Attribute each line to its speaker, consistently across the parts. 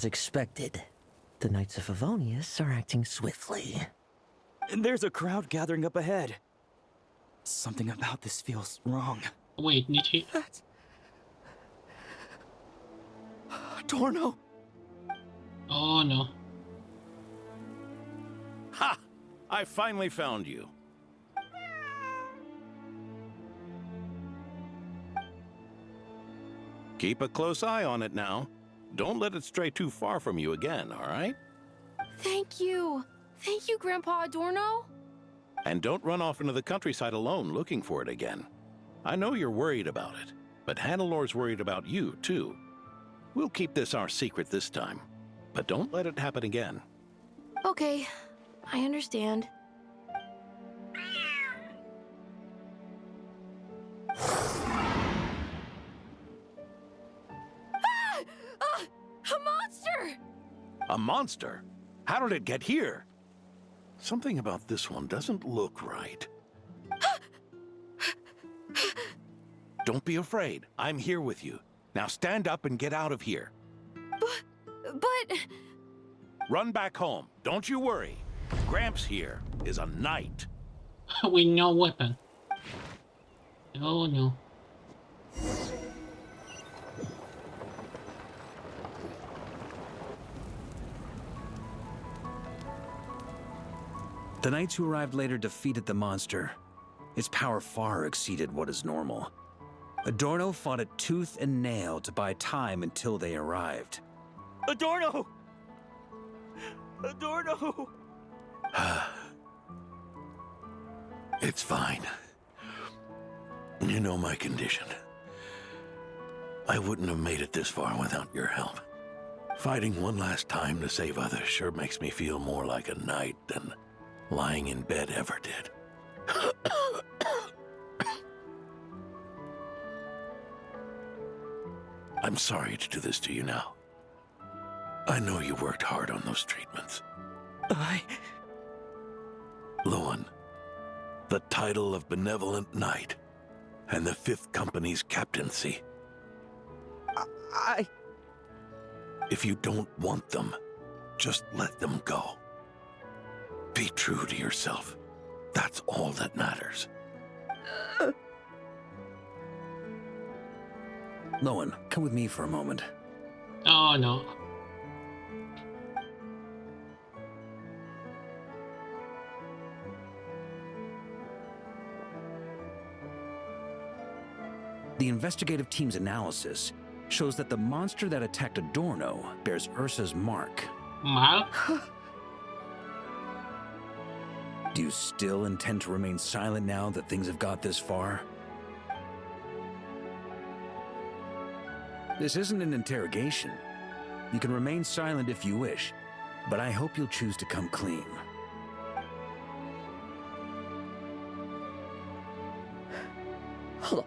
Speaker 1: As expected, the Knights of Favonius are acting swiftly.
Speaker 2: And there's a crowd gathering up ahead. Something about this feels wrong.
Speaker 3: Wait, Nietzsche?
Speaker 1: That's... Adorno!
Speaker 3: Oh no.
Speaker 4: Ha! I finally found you. Keep a close eye on it now. Don't let it stray too far from you again, all right?
Speaker 5: Thank you. Thank you, Grandpa Adorno.
Speaker 4: And don't run off into the countryside alone looking for it again. I know you're worried about it, but Hannelor's worried about you, too. We'll keep this our secret this time, but don't let it happen again.
Speaker 5: Okay, I understand. A monster!
Speaker 4: A monster? How did it get here? Something about this one doesn't look right. Don't be afraid. I'm here with you. Now stand up and get out of here.
Speaker 5: But...
Speaker 4: Run back home. Don't you worry. Gramps here is a knight.
Speaker 3: With no weapon. Oh no.
Speaker 2: The knights who arrived later defeated the monster. Its power far exceeded what is normal. Adorno fought it tooth and nail to buy time until they arrived. Adorno! Adorno!
Speaker 4: It's fine. You know my condition. I wouldn't have made it this far without your help. Fighting one last time to save others sure makes me feel more like a knight than lying in bed ever did. I'm sorry to do this to you now. I know you worked hard on those treatments. Lowen, the title of Benevolent Knight and the 5th Company's captaincy. If you don't want them, just let them go. Be true to yourself. That's all that matters.
Speaker 2: Lowen, come with me for a moment.
Speaker 3: Oh no.
Speaker 2: The investigative team's analysis shows that the monster that attacked Adorno bears Ursa's mark.
Speaker 3: Mark?
Speaker 2: Do you still intend to remain silent now that things have got this far? This isn't an interrogation. You can remain silent if you wish, but I hope you'll choose to come clean.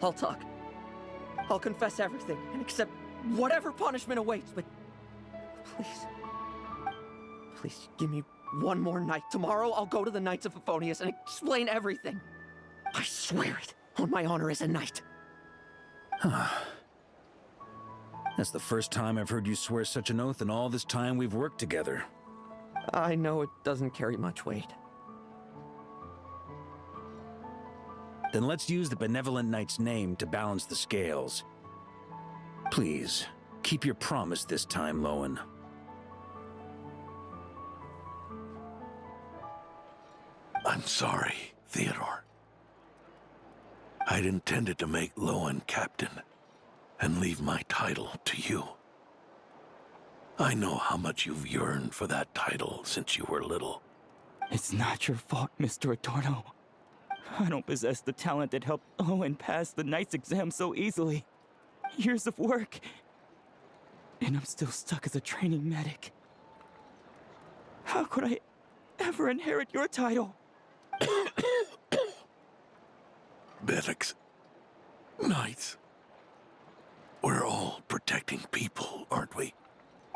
Speaker 1: I'll talk. I'll confess everything and accept whatever punishment awaits, but please, please give me one more night. Tomorrow I'll go to the Knights of Favonius and explain everything. I swear it on my honor as a knight.
Speaker 2: That's the first time I've heard you swear such an oath in all this time we've worked together.
Speaker 1: I know it doesn't carry much weight.
Speaker 2: Then let's use the Benevolent Knight's name to balance the scales. Please, keep your promise this time, Lowen.
Speaker 4: I'm sorry, Theodore. I'd intended to make Lowen captain and leave my title to you. I know how much you've yearned for that title since you were little.
Speaker 6: It's not your fault, Mr. Adorno. I don't possess the talent that helped Owen pass the Knight's exam so easily. Years of work, and I'm still stuck as a training medic. How could I ever inherit your title?
Speaker 4: Medics, knights, we're all protecting people, aren't we?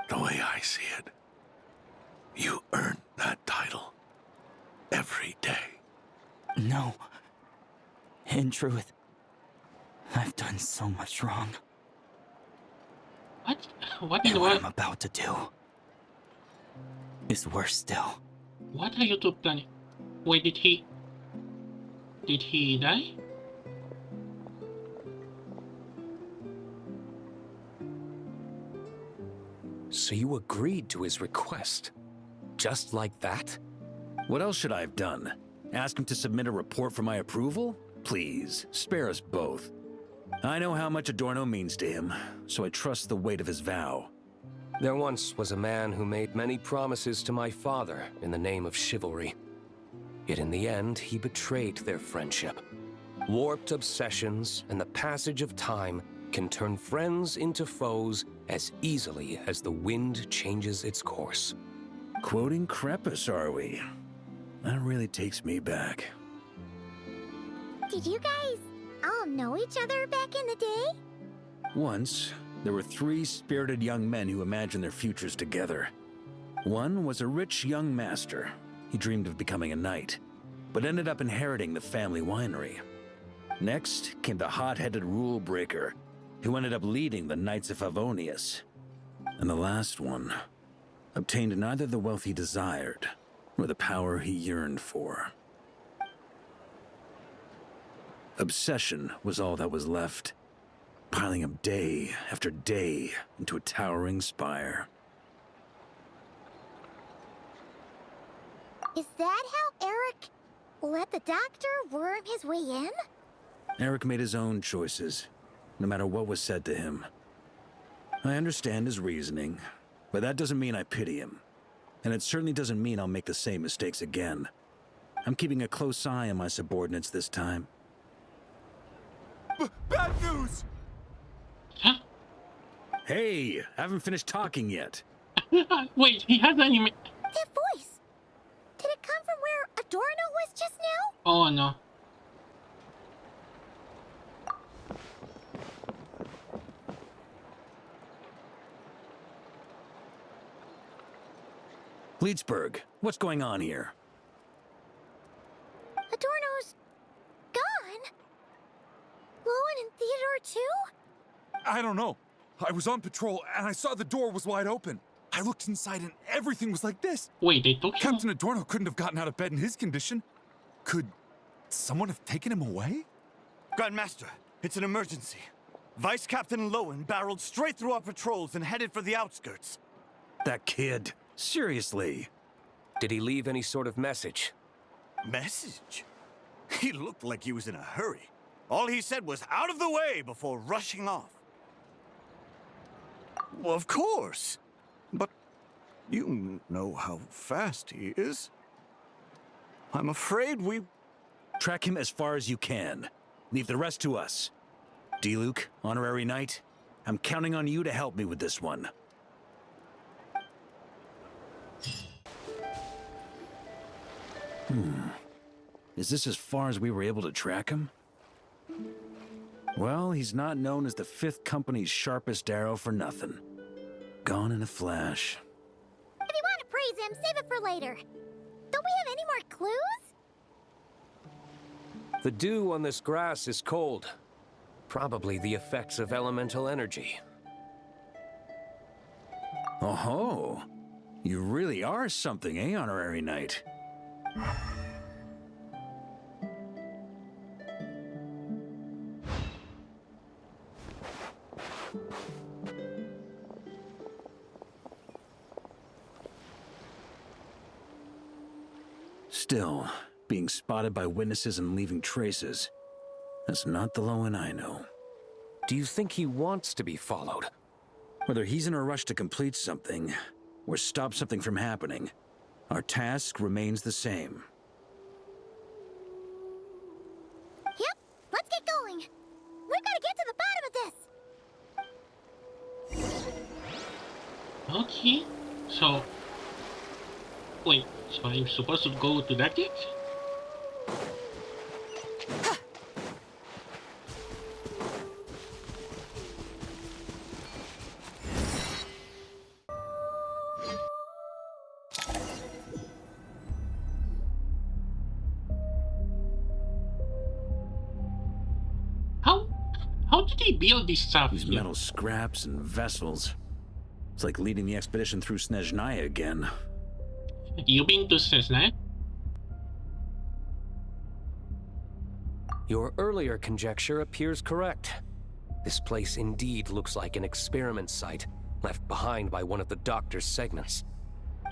Speaker 4: The way I see it, you earned that title every day.
Speaker 6: No. In truth, I've done so much wrong.
Speaker 3: What? What in the
Speaker 6: And what
Speaker 3: world?
Speaker 6: I'm about to do is worse still.
Speaker 3: What are you two planning? Wait, did he die?
Speaker 7: So you agreed to his request? Just like that?
Speaker 2: What else should I have done? Ask him to submit a report for my approval? Please, spare us both. I know how much Adorno means to him, so I trust the weight of his vow.
Speaker 7: There once was a man who made many promises to my father in the name of chivalry. Yet in the end, he betrayed their friendship. Warped obsessions and the passage of time can turn friends into foes as easily as the wind changes its course.
Speaker 2: Quoting Crepus, are we? That really takes me back.
Speaker 8: Did you guys all know each other back in the day?
Speaker 2: Once, there were 3 spirited young men who imagined their futures together. One was a rich young master. He dreamed of becoming a knight, but ended up inheriting the family winery. Next came the hot-headed rule breaker, who ended up leading the Knights of Favonius. And the last one obtained neither the wealth he desired, nor the power he yearned for. Obsession was all that was left, piling up day after day into a towering spire.
Speaker 8: Is that how Eric let the doctor worm his way in?
Speaker 2: Eric made his own choices, no matter what was said to him. I understand his reasoning, but that doesn't mean I pity him. And it certainly doesn't mean I'll make the same mistakes again. I'm keeping a close eye on my subordinates this time.
Speaker 6: Bad news!
Speaker 3: Huh?
Speaker 2: Hey, haven't finished talking yet.
Speaker 3: Wait, he has anime.
Speaker 8: That voice! Did it come from where Adorno was just now?
Speaker 3: Oh no.
Speaker 2: Leedsburg, what's going on here?
Speaker 8: Adorno's gone? Lowen and Theodore too?
Speaker 9: I don't know. I was on patrol and I saw the door was wide open. I looked inside and everything was like this.
Speaker 3: Wait, they took him?
Speaker 9: Captain Adorno couldn't have gotten out of bed in his condition. Could someone have taken him away?
Speaker 10: Grandmaster, it's an emergency. Vice Captain Lowen barreled straight through our patrols and headed for the outskirts.
Speaker 2: That kid. Seriously.
Speaker 7: Did he leave any sort of message?
Speaker 10: Message? He looked like he was in a hurry. All he said was out of the way before rushing off. Well, of course. But you know how fast he is. I'm afraid we...
Speaker 2: Track him as far as you can. Leave the rest to us. D-Luke, honorary knight, I'm counting on you to help me with this one. Is this as far as we were able to track him? Well, he's not known as the 5th Company's sharpest arrow for nothing. Gone in a flash.
Speaker 8: If you want to praise him, save it for later. Don't we have any more clues?
Speaker 7: The dew on this grass is cold. Probably the effects of elemental energy.
Speaker 2: Oh-ho! You really are something, eh, honorary knight? Still, being spotted by witnesses and leaving traces, that's not the Lowen I know.
Speaker 7: Do you think he wants to be followed?
Speaker 2: Whether he's in a rush to complete something, or stop something from happening, our task remains the same.
Speaker 8: Yep, let's get going. We've got to get to the bottom of this.
Speaker 3: Okay. So... Wait, so I'm supposed to go to that gate? How did he build this stuff?
Speaker 2: These metal scraps and vessels. It's like leading the expedition through Snezhnaya again.
Speaker 3: You being too stressed na?
Speaker 7: Your earlier conjecture appears correct. This place indeed looks like an experiment site, left behind by one of the Doctor's segments.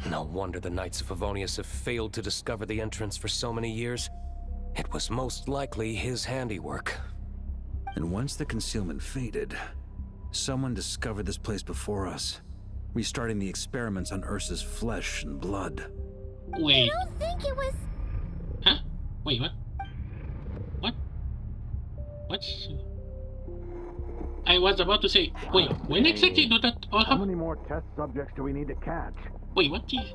Speaker 7: No wonder the Knights of Favonius have failed to discover the entrance for so many years. It was most likely his handiwork.
Speaker 2: And once the concealment faded, someone discovered this place before us, restarting the experiments on Ursa's flesh and blood.
Speaker 3: Wait.
Speaker 8: I don't think it was...
Speaker 3: Huh? Wait, what? What? What's... I was about to say, wait, when exactly do that all
Speaker 4: How
Speaker 3: happen?
Speaker 4: many more test subjects do we need to catch?
Speaker 3: Wait, what is...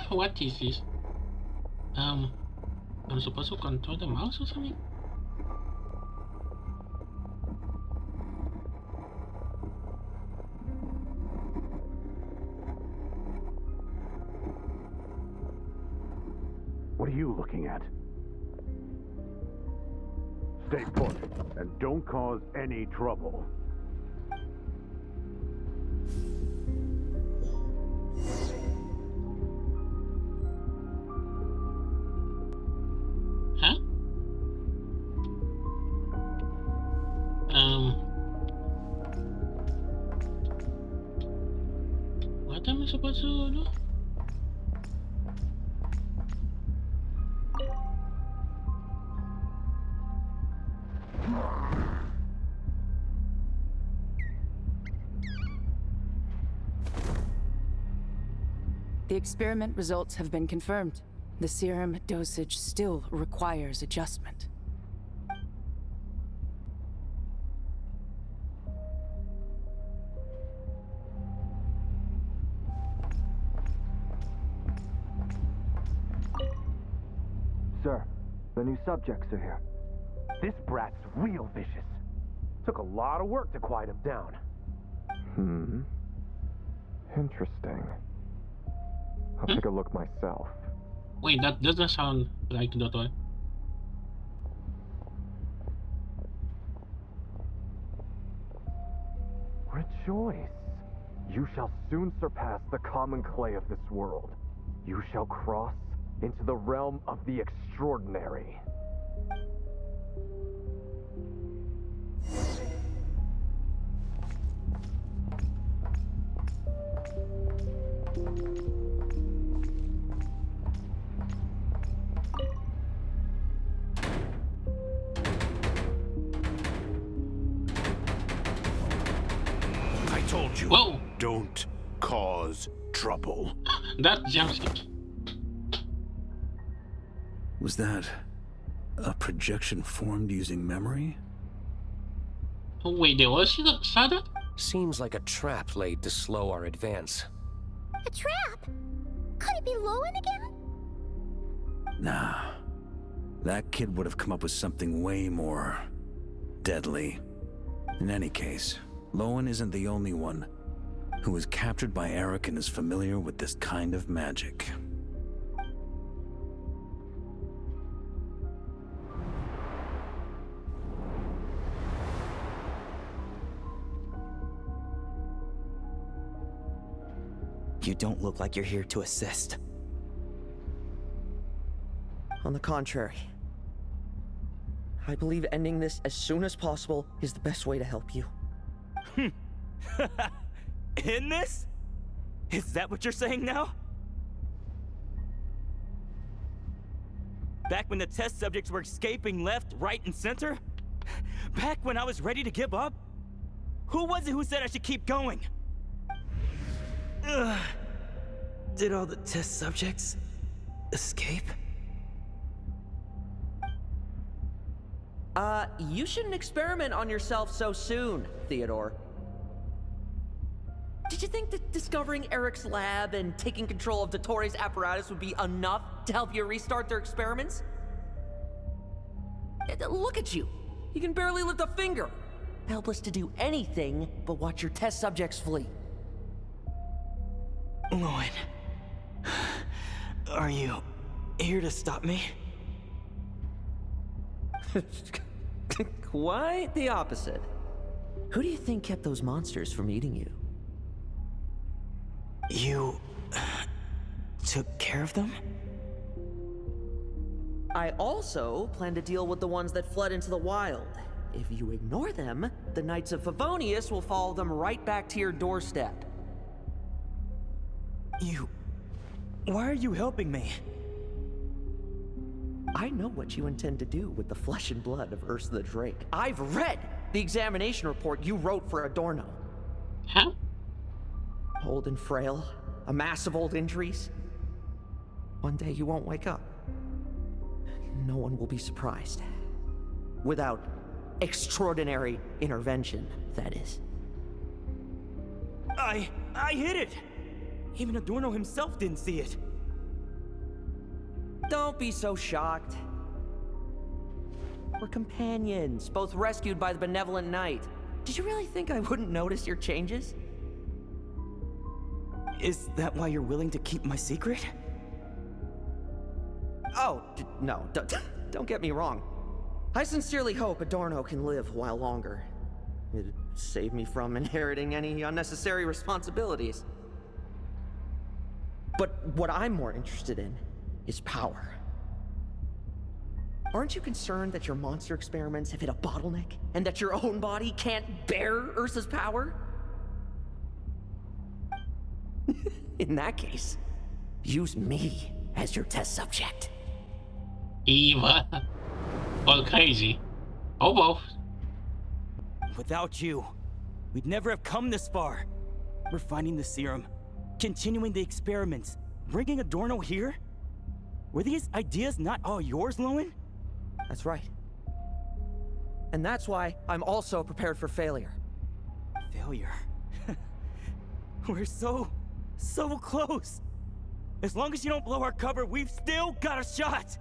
Speaker 3: What is this? I'm supposed to control the mouse or something?
Speaker 4: What are you looking at? Stay put, and don't cause any trouble.
Speaker 3: Huh? What am I supposed to do?
Speaker 11: The experiment results have been confirmed. The serum dosage still requires adjustment.
Speaker 12: Sir, the new subjects are here. This brat's real vicious. Took a lot of work to quiet him down.
Speaker 13: Interesting. I'll take a look myself.
Speaker 3: Wait, that doesn't sound like Dr.
Speaker 12: Rejoice. You shall soon surpass the common clay of this world. You shall cross into the realm of the extraordinary.
Speaker 4: I told you.
Speaker 3: Whoa!
Speaker 4: Don't cause trouble.
Speaker 3: That jumpstick.
Speaker 2: Was that a projection formed using memory?
Speaker 3: Oh, wait, they also saw that?
Speaker 7: Seems like a trap laid to slow our advance.
Speaker 8: A trap? Could it be Lowen again?
Speaker 2: Nah. That kid would have come up with something way more deadly. In any case, Lowen isn't the only one who was captured by Eric and is familiar with this kind of magic.
Speaker 6: You don't look like you're here to assist.
Speaker 1: On the contrary, I believe ending this as soon as possible is the best way to help you.
Speaker 6: In this? Is that what you're saying now? Back when the test subjects were escaping left, right, and center? Back when I was ready to give up? Who was it who said I should keep going? Ugh. Did all the test subjects escape?
Speaker 1: You shouldn't experiment on yourself so soon, Theodore. Did you think that discovering Eric's lab and taking control of Dottores' apparatus would be enough to help you restart their experiments? Look at you. You can barely lift a finger. Helpless to do anything but watch your test subjects flee.
Speaker 6: Lowen, are you here to stop me?
Speaker 1: Quite the opposite. Who do you think kept those monsters from eating you?
Speaker 6: You took care of them?
Speaker 1: I also plan to deal with the ones that fled into the wild. If you ignore them, the Knights of Favonius will follow them right back to your doorstep.
Speaker 6: Why are you helping me?
Speaker 1: I know what you intend to do with the flesh and blood of Ursa the Drake. I've read the examination report you wrote for Adorno.
Speaker 3: Huh?
Speaker 1: Old and frail, a mass of old injuries. One day you won't wake up. No one will be surprised. Without extraordinary intervention, that is.
Speaker 6: I hid it! Even Adorno himself didn't see it.
Speaker 1: Don't be so shocked. We're companions, both rescued by the benevolent knight. Did you really think I wouldn't notice your changes?
Speaker 6: Is that why you're willing to keep my secret?
Speaker 1: Oh, no, don't get me wrong. I sincerely hope Adorno can live a while longer. It'd save me from inheriting any unnecessary responsibilities. But what I'm more interested in is power. Aren't you concerned that your monster experiments have hit a bottleneck and that your own body can't bear Ursa's power? In that case, use me as your test subject.
Speaker 3: Eva. All crazy. Oh, both.
Speaker 6: Without you, we'd never have come this far. We're finding the serum, continuing the experiments, bringing Adorno here? Were these ideas not all yours, Lowen?
Speaker 1: That's right. And that's why I'm also prepared for failure.
Speaker 6: Failure? We're so close. As long as you don't blow our cover, we've still got a shot.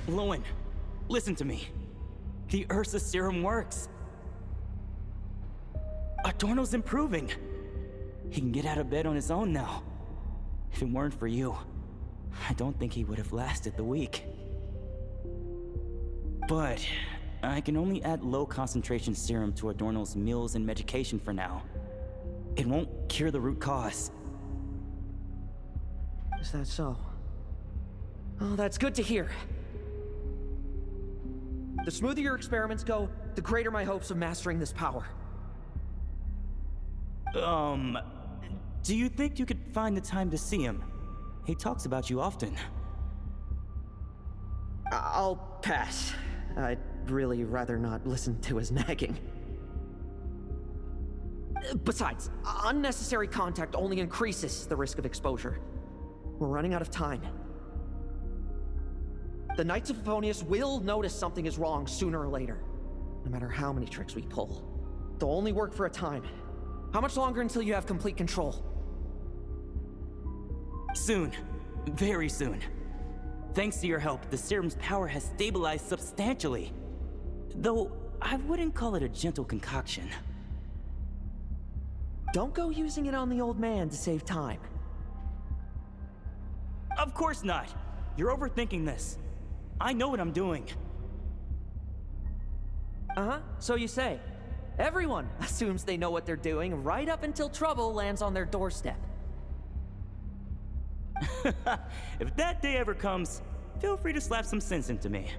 Speaker 6: Lowen, listen to me. The Ursa serum works. Adorno's improving. He can get out of bed on his own now. If it weren't for you, I don't think he would have lasted the week. But I can only add low concentration serum to Adorno's meals and medication for now. It won't cure the root cause.
Speaker 1: Is that so? Oh, that's good to hear. The smoother your experiments go, the greater my hopes of mastering this power.
Speaker 6: Do you think you could find the time to see him? He talks about you often.
Speaker 1: I'll pass. I'd really rather not listen to his nagging. Besides, unnecessary contact only increases the risk of exposure. We're running out of time. The Knights of Favonius will notice something is wrong sooner or later, no matter how many tricks we pull. They'll only work for a time. How much longer until you have complete control?
Speaker 6: Soon. Very soon. Thanks to your help, the serum's power has stabilized substantially. Though, I wouldn't call it a gentle concoction.
Speaker 1: Don't go using it on the old man to save time.
Speaker 6: Of course not. You're overthinking this. I know what I'm doing.
Speaker 1: Uh-huh, so you say. Everyone assumes they know what they're doing right up until trouble lands on their doorstep.
Speaker 6: If that day ever comes, feel free to slap some sense into me.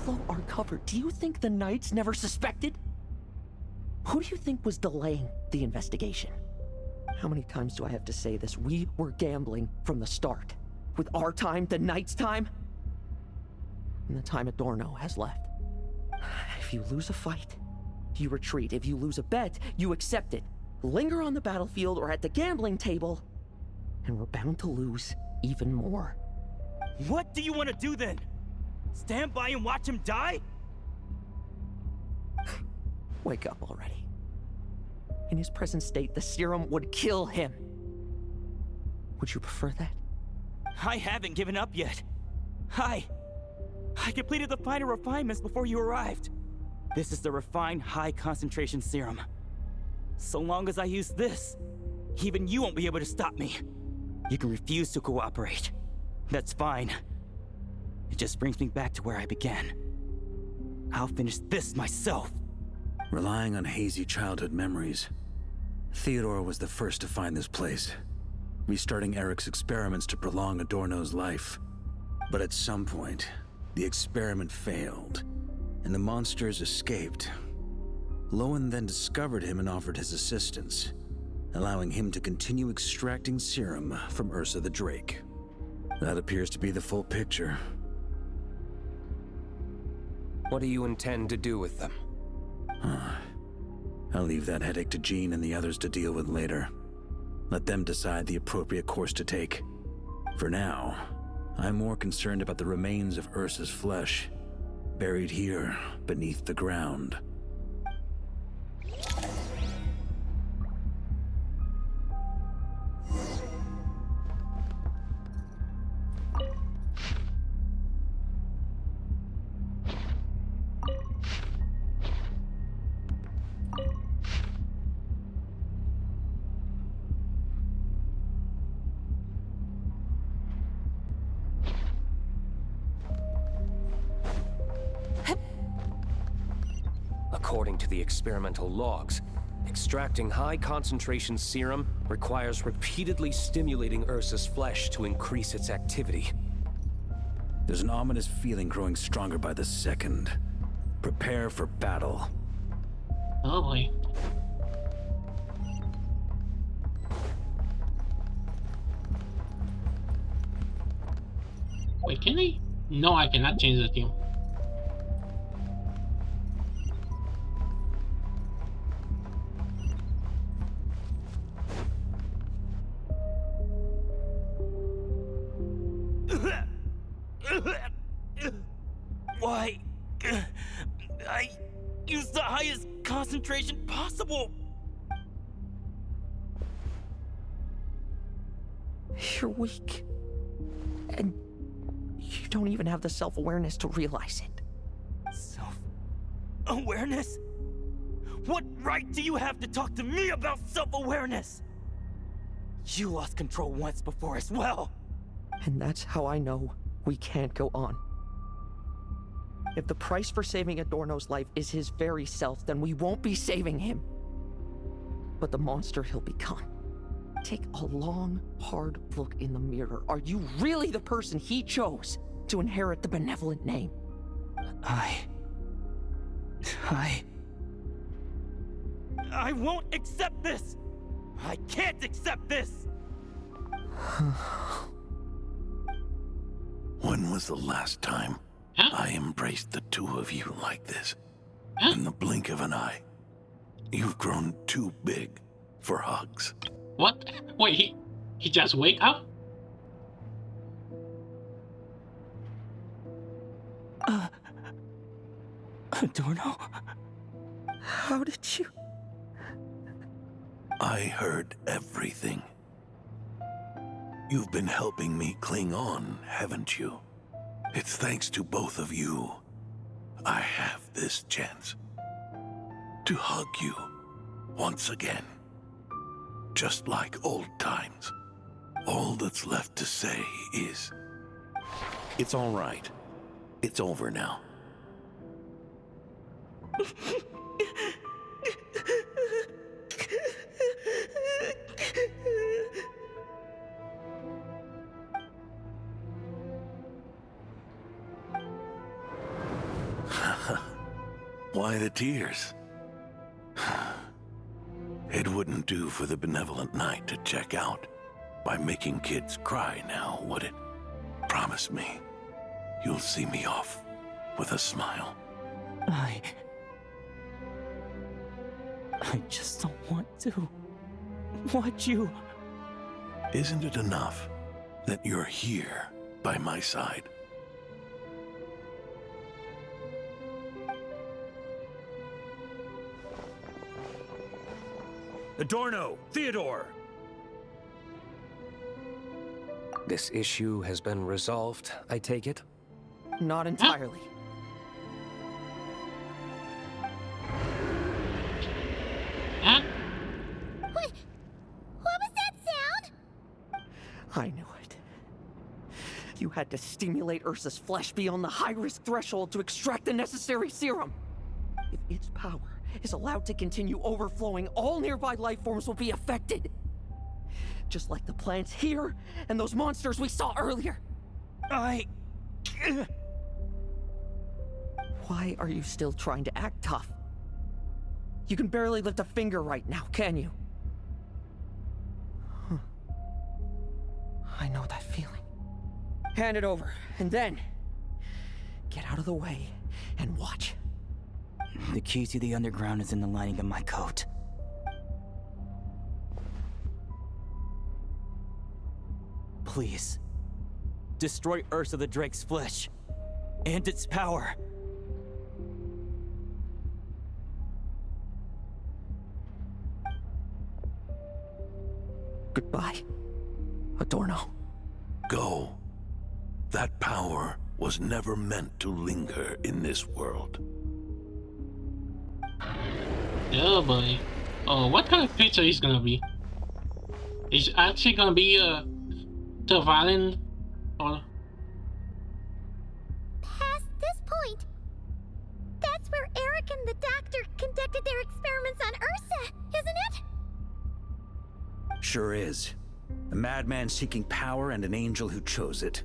Speaker 1: Blow our cover. Do you think the Knights never suspected? Who do you think was delaying the investigation? How many times do I have to say this? We were gambling from the start. With our time, the Knights' time, and the time Adorno has left. If you lose a fight, you retreat. If you lose a bet, you accept it. Linger on the battlefield or at the gambling table, and we're bound to lose even more.
Speaker 6: What do you want to do then? Stand by and watch him die?
Speaker 1: Wake up already. In his present state, the serum would kill him. Would you prefer that?
Speaker 6: I haven't given up yet. I completed the final refinements before you arrived. This is the refined high-concentration serum. So long as I use this, even you won't be able to stop me. You can refuse to cooperate. That's fine. It just brings me back to where I began. I'll finish this myself.
Speaker 2: Relying on hazy childhood memories, Theodore was the first to find this place, restarting Eric's experiments to prolong Adorno's life. But at some point, the experiment failed, and the monsters escaped. Lowen then discovered him and offered his assistance, allowing him to continue extracting serum from Ursa the Drake. That appears to be the full picture.
Speaker 7: What do you intend to do with them?
Speaker 2: I'll leave that headache to Jean and the others to deal with later. Let them decide the appropriate course to take. For now, I'm more concerned about the remains of Ursa's flesh, buried here beneath the ground.
Speaker 7: According to the experimental logs, extracting high-concentration serum requires repeatedly stimulating Ursa's flesh to increase its activity.
Speaker 2: There's an ominous feeling growing stronger by the second. Prepare for battle.
Speaker 3: Oh boy. Wait, can I? No, I cannot change the team.
Speaker 6: Why? I used the highest concentration possible.
Speaker 1: You're weak. And you don't even have the self-awareness to realize it.
Speaker 6: Self-awareness? What right do you have to talk to me about self-awareness? You lost control once before as well.
Speaker 1: And that's how I know we can't go on. If the price for saving Adorno's life is his very self, then we won't be saving him, but the monster he'll become. Take a long, hard look in the mirror. Are you really the person he chose to inherit the benevolent name?
Speaker 6: I won't accept this! I can't accept this!
Speaker 4: When was the last time I embraced the two of you like this? In the blink of an eye. You've grown too big for hugs.
Speaker 3: What? Wait, he just wake up?
Speaker 6: Adorno?
Speaker 1: How did you?
Speaker 4: I heard everything. You've been helping me cling on, haven't you? It's thanks to both of you I have this chance to hug you once again. Just like old times. All that's left to say is, it's all right. It's over now. Why the tears? It wouldn't do for the benevolent knight to check out by making kids cry now, would it? Promise me, you'll see me off with a smile.
Speaker 6: I just don't want to watch you.
Speaker 4: Isn't it enough that you're here by my side?
Speaker 2: Adorno! Theodore!
Speaker 7: This issue has been resolved, I take it?
Speaker 1: Not entirely.
Speaker 3: Huh?
Speaker 8: What was that sound?
Speaker 1: I knew it. You had to stimulate Ursa's flesh beyond the high-risk threshold to extract the necessary serum. If its power is allowed to continue overflowing, all nearby life forms will be affected. Just like the plants here and those monsters we saw earlier. Why are you still trying to act tough? You can barely lift a finger right now, can you? I know that feeling. Hand it over, and then get out of the way and watch.
Speaker 6: The key to the underground is in the lining of my coat. Please, destroy Ursa the Drake's flesh and its power.
Speaker 1: Goodbye, Adorno.
Speaker 4: Go. That power was never meant to linger in this world.
Speaker 3: Yeah, boy. Oh, what kind of pizza is gonna be? Is actually gonna be the violin or?
Speaker 8: Past this point, that's where Eric and the doctor conducted their experiments on Ursa, isn't it?
Speaker 2: Sure is. A madman seeking power and an angel who chose it.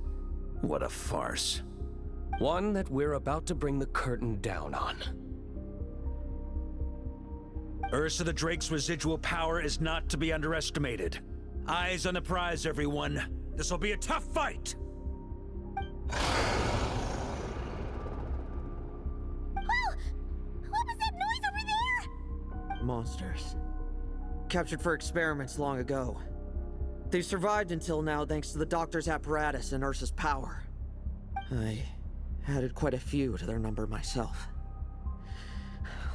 Speaker 2: What a farce.
Speaker 7: One that we're about to bring the curtain down on.
Speaker 2: Ursa the Drake's residual power is not to be underestimated. Eyes on the prize, everyone. This'll be a tough fight!
Speaker 8: Oh! What was that noise over there?
Speaker 1: Monsters. Captured for experiments long ago. They've survived until now thanks to the doctor's apparatus and Ursa's power. I added quite a few to their number myself.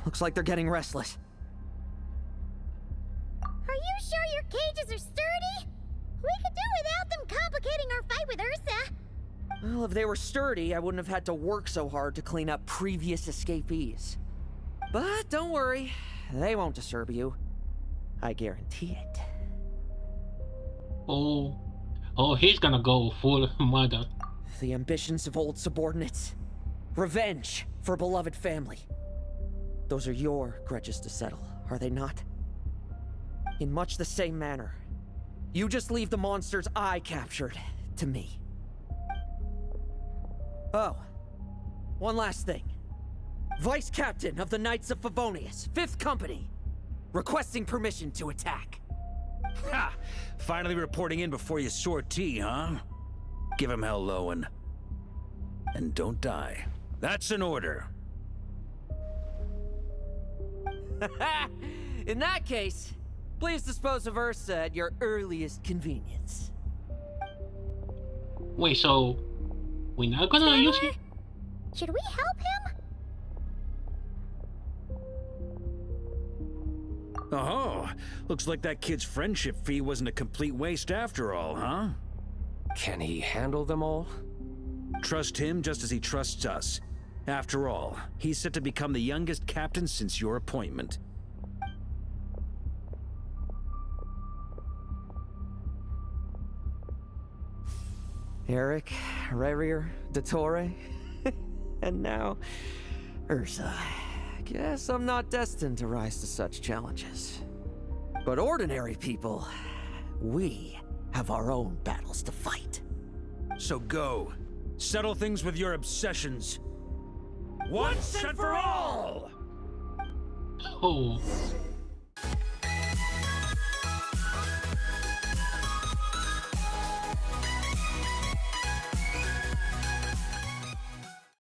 Speaker 1: Looks like they're getting restless.
Speaker 8: Are you sure your cages are sturdy? We could do without them complicating our fight with Ursa.
Speaker 1: Well, if they were sturdy, I wouldn't have had to work so hard to clean up previous escapees. But don't worry, they won't disturb you. I guarantee it.
Speaker 3: Oh, he's gonna go full mother.
Speaker 1: The ambitions of old subordinates. Revenge for beloved family. Those are your grudges to settle, are they not? In much the same manner, you just leave the monsters I captured to me. Oh, one last thing. Vice Captain of the Knights of Favonius, 5th Company, requesting permission to attack.
Speaker 2: Ha! Finally reporting in before you sortie, huh? Give him hell, Lowen. And don't die. That's an order.
Speaker 1: In that case, please dispose of Ursa at your earliest convenience.
Speaker 3: Wait, so we're not gonna use it?
Speaker 8: Should we help him?
Speaker 2: Oh, looks like that kid's friendship fee wasn't a complete waste after all, huh?
Speaker 7: Can he handle them all?
Speaker 2: Trust him just as he trusts us. After all, he's set to become the youngest captain since your appointment.
Speaker 1: Eric, Rerir, Dottore, and now Ursa. Guess I'm not destined to rise to such challenges. But ordinary people, we have our own battles to fight.
Speaker 2: So go. Settle things with your obsessions. Once and for all!
Speaker 3: Oh,